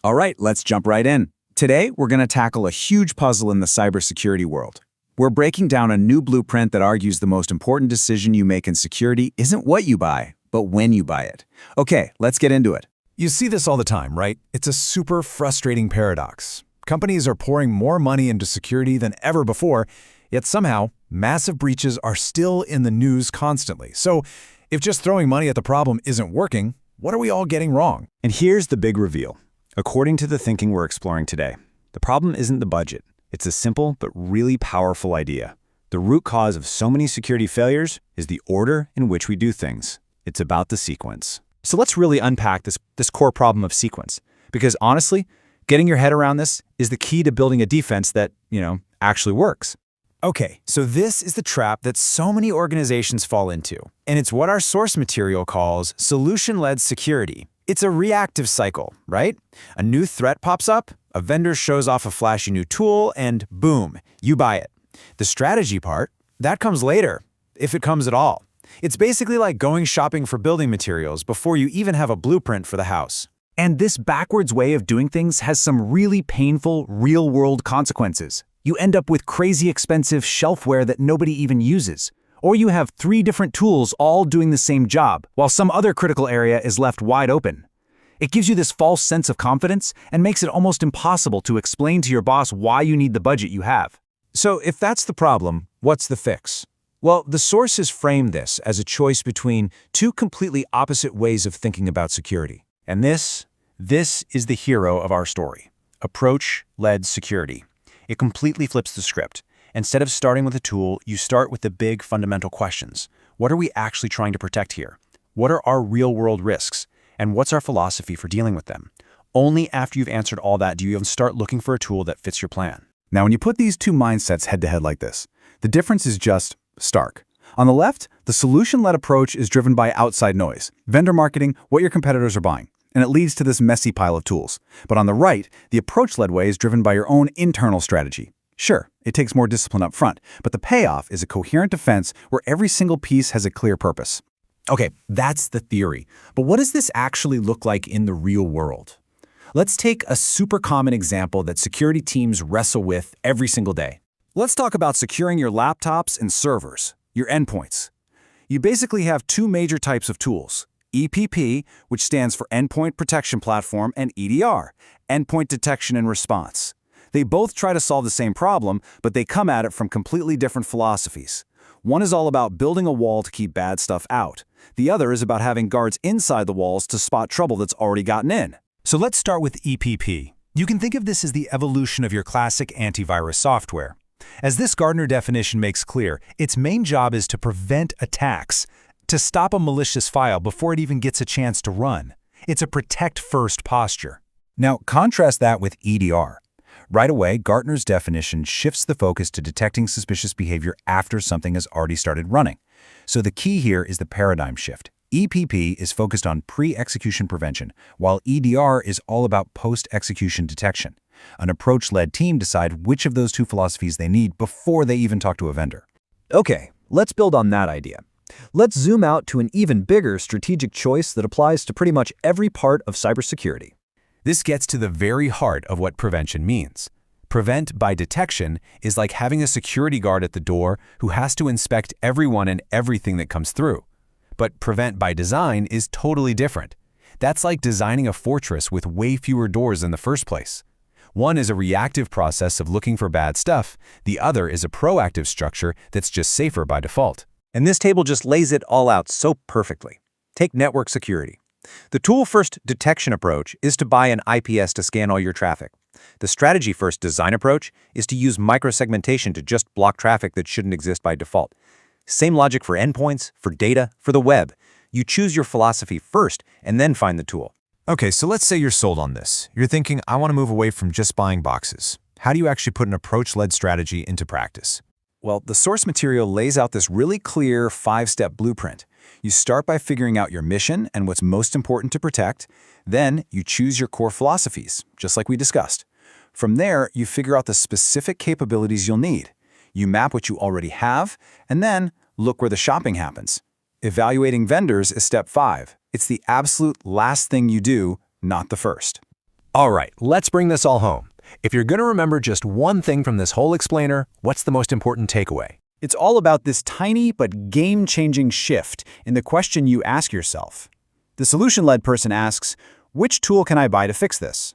All right, let's jump right in. Today, we're going to tackle a huge puzzle in the cybersecurity world. We're breaking down a new blueprint that argues the most important decision you make in security isn't what you buy, but when you buy it. Okay, let's get into it. You see this all the time, right? It's a super frustrating paradox. Companies are pouring more money into security than ever before, yet somehow, massive breaches are still in the news constantly. So, if just throwing money at the problem isn't working, what are we all getting wrong? And here's the big reveal. According to the thinking we're exploring today, the problem isn't the budget. It's a simple but really powerful idea. The root cause of so many security failures is the order in which we do things. It's about the sequence. So let's really unpack this core problem of sequence. Because honestly, getting your head around this is the key to building a defense that, actually works. Okay, so this is the trap that so many organizations fall into. And it's what our source material calls solution-led security. It's a reactive cycle, right? A new threat pops up, a vendor shows off a flashy new tool, and boom, you buy it. The strategy part, that comes later, if it comes at all. It's basically like going shopping for building materials before you even have a blueprint for the house. And this backwards way of doing things has some really painful, real-world consequences. You end up with crazy expensive shelfware that nobody even uses. Or you have 3 different tools all doing the same job, while some other critical area is left wide open. It gives you this false sense of confidence and makes it almost impossible to explain to your boss why you need the budget you have. So if that's the problem, what's the fix? Well, the sources frame this as a choice between 2 completely opposite ways of thinking about security. And this is the hero of our story. Approach-led security. It completely flips the script. Instead of starting with a tool, you start with the big fundamental questions. What are we actually trying to protect here? What are our real-world risks? And what's our philosophy for dealing with them? Only after you've answered all that do you even start looking for a tool that fits your plan. Now, when you put these 2 mindsets head-to-head like this, the difference is just stark. On the left, the solution-led approach is driven by outside noise, vendor marketing, what your competitors are buying, and it leads to this messy pile of tools. But on the right, the approach-led way is driven by your own internal strategy. Sure, it takes more discipline up front, but the payoff is a coherent defense where every single piece has a clear purpose. Okay, that's the theory. But what does this actually look like in the real world? Let's take a super common example that security teams wrestle with every single day. Let's talk about securing your laptops and servers, your endpoints. You basically have 2 major types of tools. EPP, which stands for Endpoint Protection Platform, and EDR, Endpoint Detection and Response. They both try to solve the same problem, but they come at it from completely different philosophies. One is all about building a wall to keep bad stuff out. The other is about having guards inside the walls to spot trouble that's already gotten in. So let's start with EPP. You can think of this as the evolution of your classic antivirus software. As this Gartner definition makes clear, its main job is to prevent attacks, to stop a malicious file before it even gets a chance to run. It's a protect-first posture. Now, contrast that with EDR. Right away, Gartner's definition shifts the focus to detecting suspicious behavior after something has already started running. So the key here is the paradigm shift. EPP is focused on pre-execution prevention, while EDR is all about post-execution detection. An approach-led team decide which of those 2 philosophies they need before they even talk to a vendor. Okay, let's build on that idea. Let's zoom out to an even bigger strategic choice that applies to pretty much every part of cybersecurity. This gets to the very heart of what prevention means. Prevent by detection is like having a security guard at the door who has to inspect everyone and everything that comes through. But prevent by design is totally different. That's like designing a fortress with way fewer doors in the first place. One is a reactive process of looking for bad stuff. The other is a proactive structure that's just safer by default. And this table just lays it all out so perfectly. Take network security. The tool-first detection approach is to buy an IPS to scan all your traffic. The strategy-first design approach is to use microsegmentation to just block traffic that shouldn't exist by default. Same logic for endpoints, for data, for the web. You choose your philosophy first and then find the tool. Okay, so let's say you're sold on this. You're thinking, I want to move away from just buying boxes. How do you actually put an approach-led strategy into practice? Well, the source material lays out this really clear 5-step blueprint. You start by figuring out your mission and what's most important to protect. Then you choose your core philosophies, just like we discussed. From there, you figure out the specific capabilities you'll need. You map what you already have, and then look where the shopping happens. Evaluating vendors is step 5. It's the absolute last thing you do, not the first. All right, let's bring this all home. If you're going to remember just one thing from this whole explainer, what's the most important takeaway? It's all about this tiny but game-changing shift in the question you ask yourself. The solution-led person asks, which tool can I buy to fix this?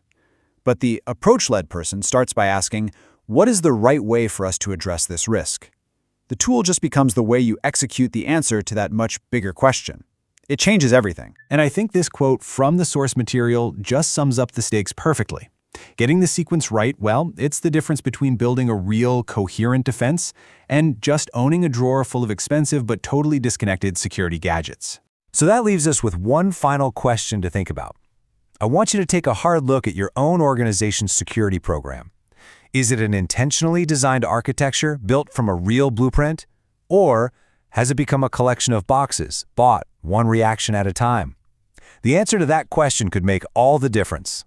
But the approach-led person starts by asking, what is the right way for us to address this risk? The tool just becomes the way you execute the answer to that much bigger question. It changes everything. And I think this quote from the source material just sums up the stakes perfectly. Getting the sequence right, well, it's the difference between building a real, coherent defense and just owning a drawer full of expensive but totally disconnected security gadgets. So that leaves us with one final question to think about. I want you to take a hard look at your own organization's security program. Is it an intentionally designed architecture built from a real blueprint? Or has it become a collection of boxes, bought one reaction at a time? The answer to that question could make all the difference.